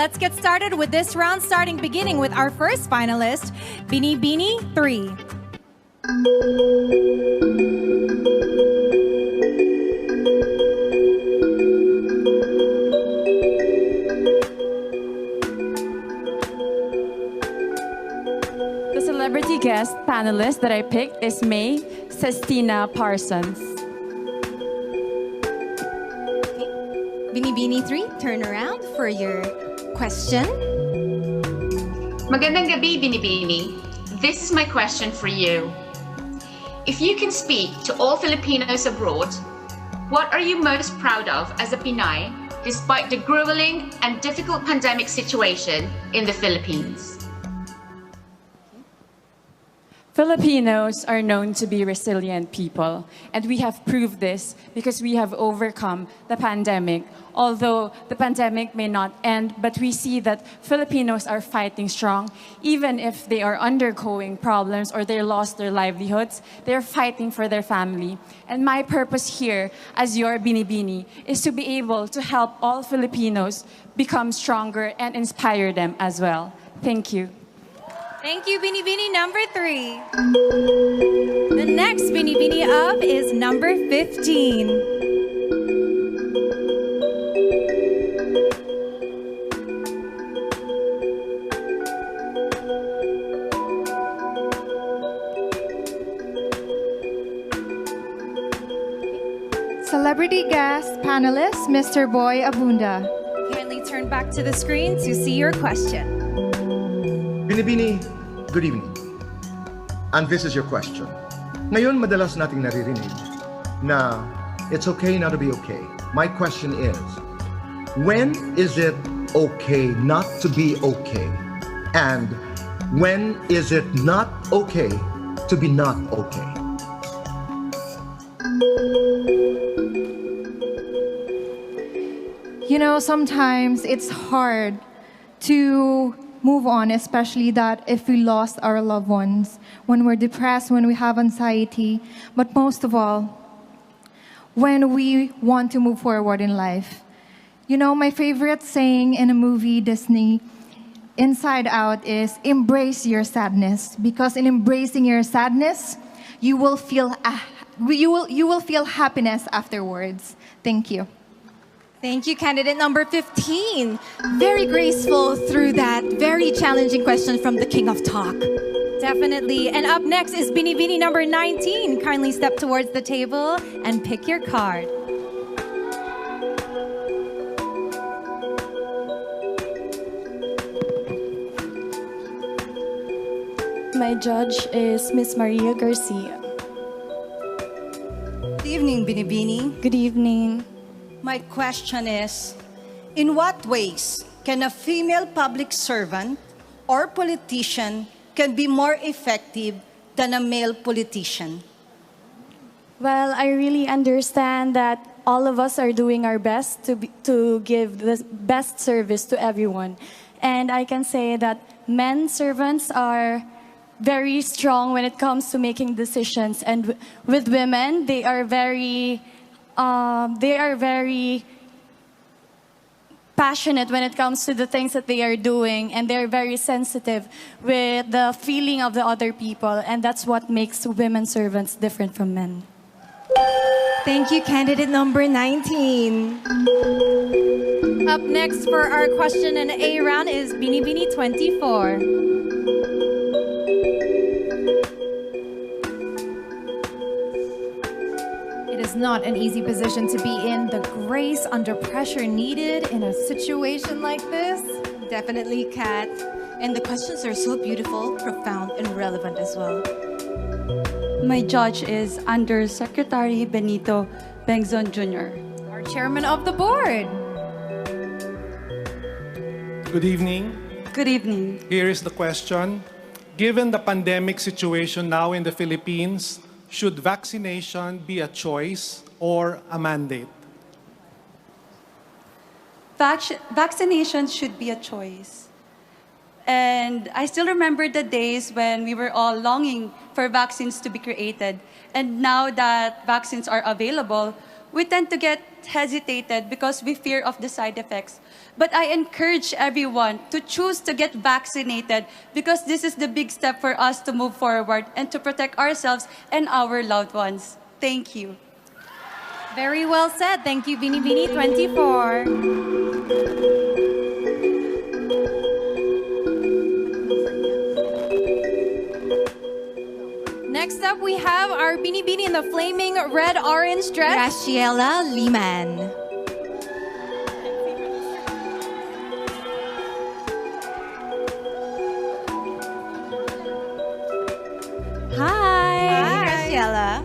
let's get started with this round, beginning with our first finalist, Binibining 3. The celebrity guest panelist that I picked is May Sestina Parsons. Binibining 3, turn around for your question. Magandang gabi, Binibini. This is my question for you. If you can speak to all Filipinos abroad, what are you most proud of as a Pinay despite the grueling and difficult pandemic situation in the Philippines? Filipinos are known to be resilient people, and we have proved this because we have overcome the pandemic. Although the pandemic may not end, but we see that Filipinos are fighting strong. Even if they are undergoing problems or they lost their livelihoods, they're fighting for their family. And my purpose here as your Binibini is to be able to help all Filipinos become stronger and inspire them as well. Thank you. Thank you, Binibining number 3. The next Binibini up is number 15. Celebrity guest panelist, Mr. Boy Abunda. Kindly turn back to the screen to see your question. Binibini, good evening. And this is your question. Ngayon, madalas nating naririnig na it's okay not to be okay. My question is, when is it okay not to be okay? And when is it not okay to be not okay? You know, sometimes it's hard to move on, especially that if we lost our loved ones, when we're depressed, when we have anxiety, but most of all, when we want to move forward in life. You know, my favorite saying in a movie, Disney, Inside Out, is embrace your sadness, because in embracing your sadness, you will feel happiness afterwards. Thank you. Thank you, candidate number 15. Very graceful through that very challenging question from the King of Talk. Definitely. And up next is Binibining number 19. Kindly step towards the table and pick your card. My judge is Miss Maria Garcia. Good evening, Binibini. Good evening. My question is, in what ways can a female public servant or politician can be more effective than a male politician? Well, I really understand that all of us are doing our best to give the best service to everyone. And I can say that men servants are very strong when it comes to making decisions. And with women, they are very passionate when it comes to the things that they are doing, and they're very sensitive with the feeling of the other people, and that's what makes women servants different from men. Thank you, candidate number 19. Up next for our question and A round is Binibini 24. It is not an easy position to be in. The grace under pressure needed in a situation like this. Definitely, Kat. And the questions are so beautiful, profound, and relevant as well. My judge is Undersecretary Benito Bengzon Jr., our chairman of the board. Good evening. Good evening. Here is the question. Given the pandemic situation now in the Philippines, should vaccination be a choice or a mandate? Vaccination should be a choice. And I still remember the days when we were all longing for vaccines to be created. And now that vaccines are available, we tend to get hesitated because we fear of the side effects. But I encourage everyone to choose to get vaccinated because this is the big step for us to move forward and to protect ourselves and our loved ones. Thank you. Very well said. Thank you, Binibini 24. Next up, we have our Binibini in the flaming red-orange dress, Graciela Liman. Hi. Graciela.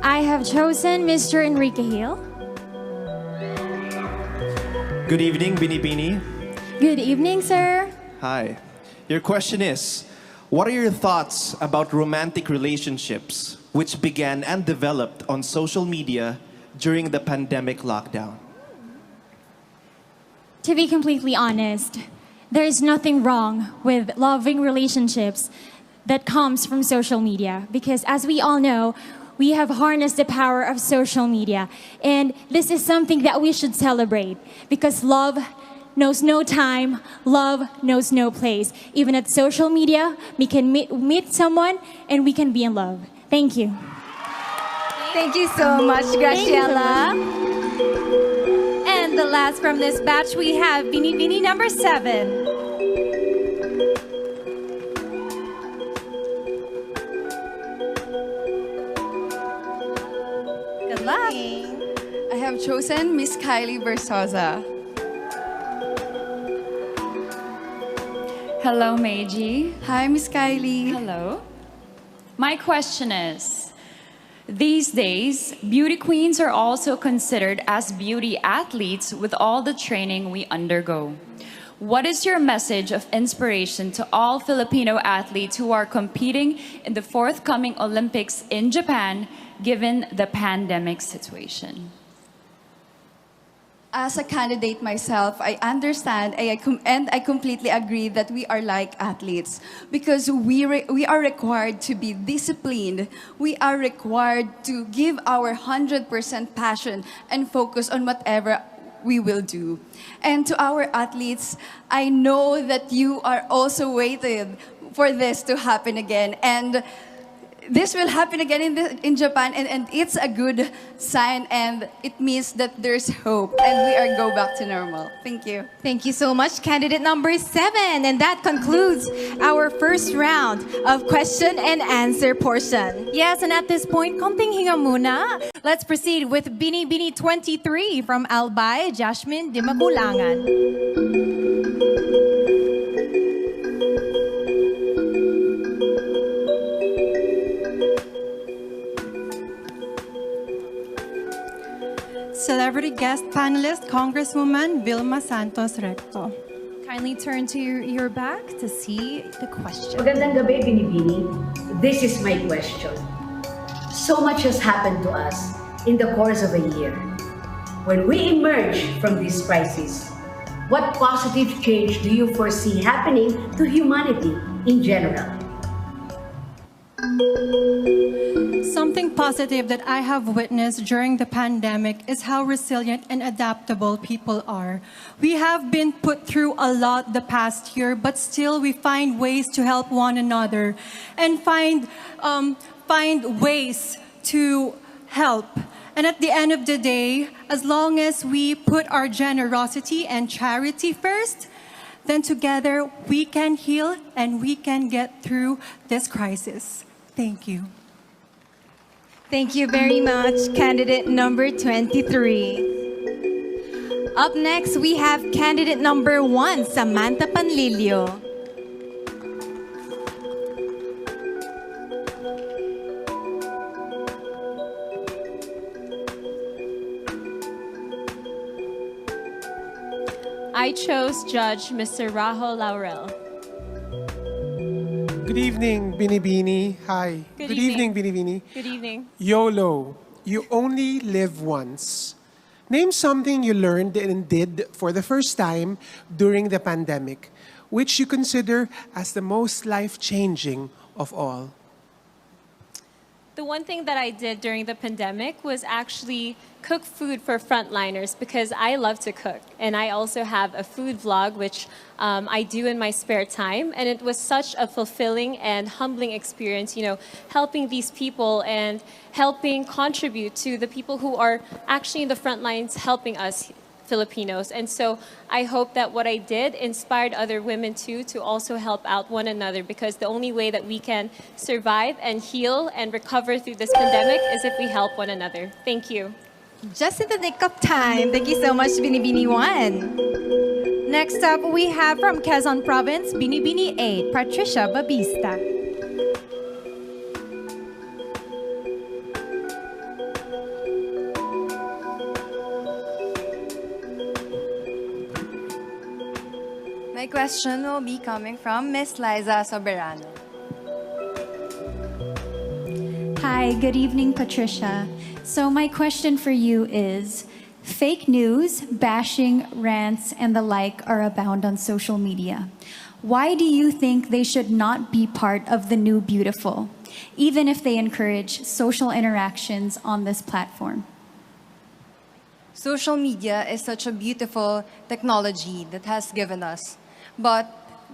I have chosen Mr. Enrique Hill. Good evening, Binibini. Good evening, sir. Hi. Your question is, what are your thoughts about romantic relationships which began and developed on social media during the pandemic lockdown? To be completely honest, there is nothing wrong with loving relationships that comes from social media because as we all know, we have harnessed the power of social media. And this is something that we should celebrate because love knows no time, love knows no place. Even at social media, we can meet someone and we can be in love. Thank you. Thank you so much, Graciela. And the last from this batch, we have Binibini number 7. Good luck. I have chosen Miss Kylie Versosa. Hello, Meiji. Hi, Miss Kylie. Hello. My question is, these days, beauty queens are also considered as beauty athletes with all the training we undergo. What is your message of inspiration to all Filipino athletes who are competing in the forthcoming Olympics in Japan, given the pandemic situation? As a candidate myself, I understand and I completely agree that we are like athletes because we are required to be disciplined. We are required to give our 100% passion and focus on whatever we will do. And to our athletes, I know that you are also waiting for this to happen again. And this will happen again in Japan, and it's a good sign, and it means that there's hope, and we are go back to normal. Thank you. Thank you so much, candidate number 7. And that concludes our first round of question and answer portion. Yes, and at this point, konting hinga muna. Let's proceed with Binibini 23 from Albay, Jasmine de Magulangan. Celebrity guest panelist, Congresswoman Vilma Santos Recto. Kindly turn to your back to see the question. Magandang gabi, Binibini. This is my question. So much has happened to us in the course of a year. When we emerge from this crisis, what positive change do you foresee happening to humanity in general? Something positive that I have witnessed during the pandemic is how resilient and adaptable people are. We have been put through a lot the past year, but still we find ways to help one another and find ways to help. And at the end of the day, as long as we put our generosity and charity first, then together we can heal and we can get through this crisis. Thank you. Thank you very much, candidate number 23. Up next, we have candidate number 1, Samantha Panlilio. I chose Judge Mr. Rahul Laurel. Good evening, Binibini. Hi. Good evening, Binibini. Good evening. YOLO. You only live once. Name something you learned and did for the first time during the pandemic, which you consider as the most life-changing of all. The one thing that I did during the pandemic was actually cook food for frontliners because I love to cook. And I also have a food vlog, which I do in my spare time. And it was such a fulfilling and humbling experience, you know, helping these people and helping contribute to the people who are actually in the front lines helping us Filipinos. And so I hope that what I did inspired other women too to also help out one another, because the only way that we can survive and heal and recover through this pandemic is if we help one another. Thank you. Just in the nick of time. Thank you so much, Binibini 1. Next up, we have from Quezon Province, Binibini 8, Patricia Babista. My question will be coming from Miss Liza Soberano. Hi, good evening, Patricia. So my question for you is, fake news, bashing, rants, and the like are abound on social media. Why do you think they should not be part of the new beautiful, even if they encourage social interactions on this platform? Social media is such a beautiful technology that has given us, but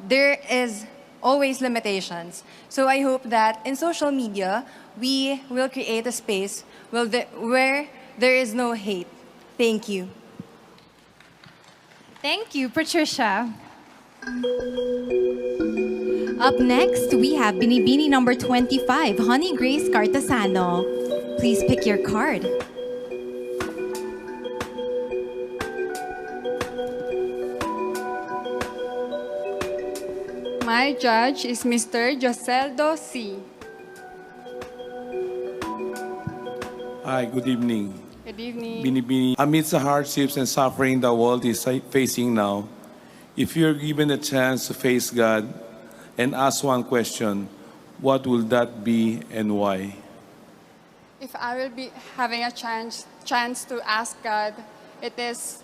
there is always limitations. So I hope that in social media, we will create a space where there is no hate. Thank you. Thank you, Patricia. Up next, we have Binibini number 25, Honey Grace Cartasano. Please pick your card. My judge is Mr. Joseldo C. Hi, good evening. Good evening. Binibini. Amidst the hardships and suffering the world is facing now, if you're given a chance to face God and ask one question, what will that be and why? If I will be having a chance to ask God, it is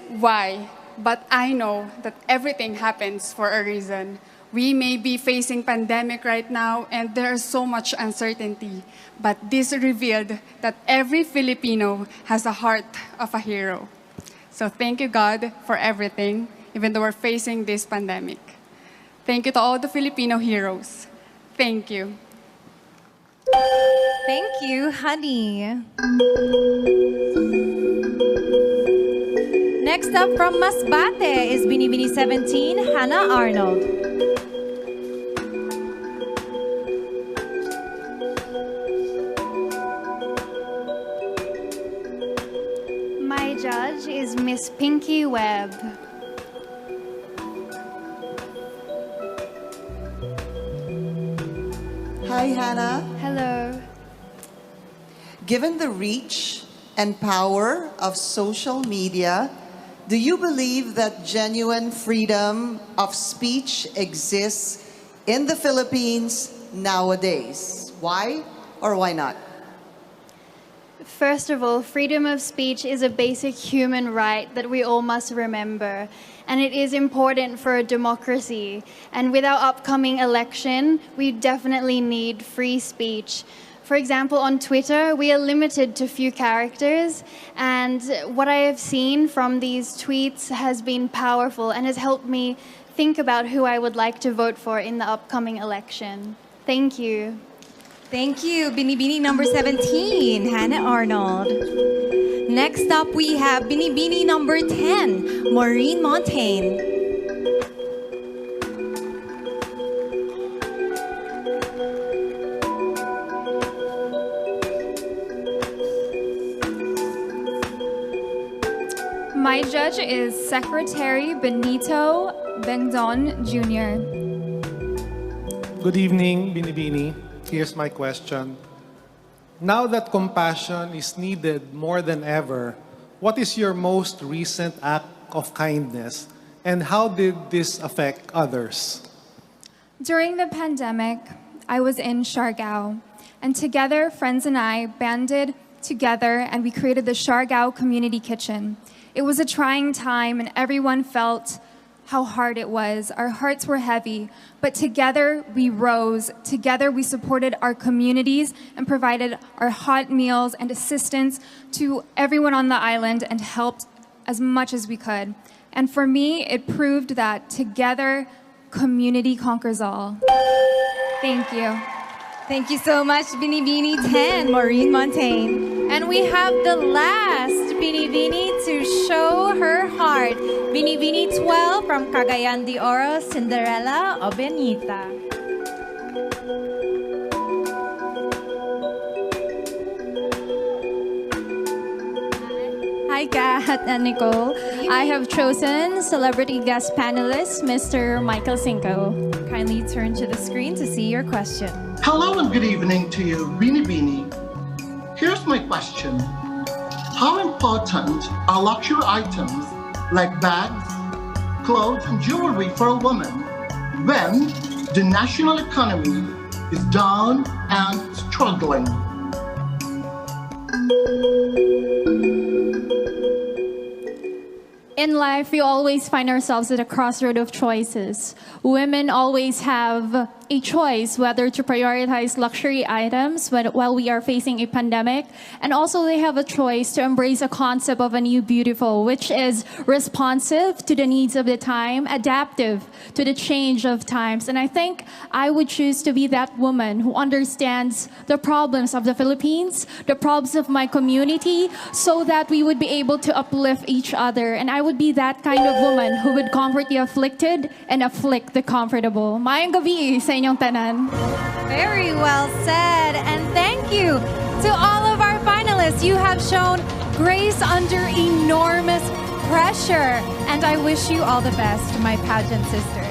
why. But I know that everything happens for a reason. We may be facing pandemic right now and there is so much uncertainty, but this revealed that every Filipino has a heart of a hero. So thank you, God, for everything, even though we're facing this pandemic. Thank you to all the Filipino heroes. Thank you. Thank you, honey. Next up from Masbate is Binibini 17, Hannah Arnold. My judge is Miss Pinky Webb. Hi, Hannah. Hello. Given the reach and power of social media, do you believe that genuine freedom of speech exists in the Philippines nowadays? Why or why not? First of all, freedom of speech is a basic human right that we all must remember. And it is important for a democracy. And with our upcoming election, we definitely need free speech. For example, on Twitter, we are limited to few characters, and what I have seen from these tweets has been powerful and has helped me think about who I would like to vote for in the upcoming election. Thank you. Thank you, Binibini number 17, Hannah Arnold. Next up, we have Binibini number 10, Maureen Montaigne. My judge is Secretary Benito Bengdon Jr. Good evening, Binibini. Here's my question. Now that compassion is needed more than ever, what is your most recent act of kindness, and how did this affect others? During the pandemic, I was in Siargao, and together, friends and I banded together and we created the Siargao Community Kitchen. It was a trying time and everyone felt how hard it was. Our hearts were heavy, but together we rose. Together we supported our communities and provided our hot meals and assistance to everyone on the island and helped as much as we could. And for me, it proved that together, community conquers all. Thank you. Thank you so much, Binibini 10, Maureen Montaigne. And we have the last Binibini to show her heart. Binibini 12 from Cagayan de Oro, Cinderella Obenita. Hi, Kat and Nicole. I have chosen celebrity guest panelist, Mr. Michael Cinco. Kindly turn to the screen to see your question. Hello and good evening to you, Binibini. Here's my question. How important are luxury items like bags, clothes, and jewelry for a woman when the national economy is down and struggling? In life, we always find ourselves at a crossroad of choices. Women always have a choice whether to prioritize luxury items while we are facing a pandemic, and also they have a choice to embrace a concept of a new beautiful, which is responsive to the needs of the time, adaptive to the change of times. And I think I would choose to be that woman who understands the problems of the Philippines, the problems of my community, so that we would be able to uplift each other. And I would be that kind of woman who would comfort the afflicted and afflict the comfortable. Mayang gabi sa inyong tanan. Very well said. And thank you to all of our finalists. You have shown grace under enormous pressure. And I wish you all the best, my pageant sisters.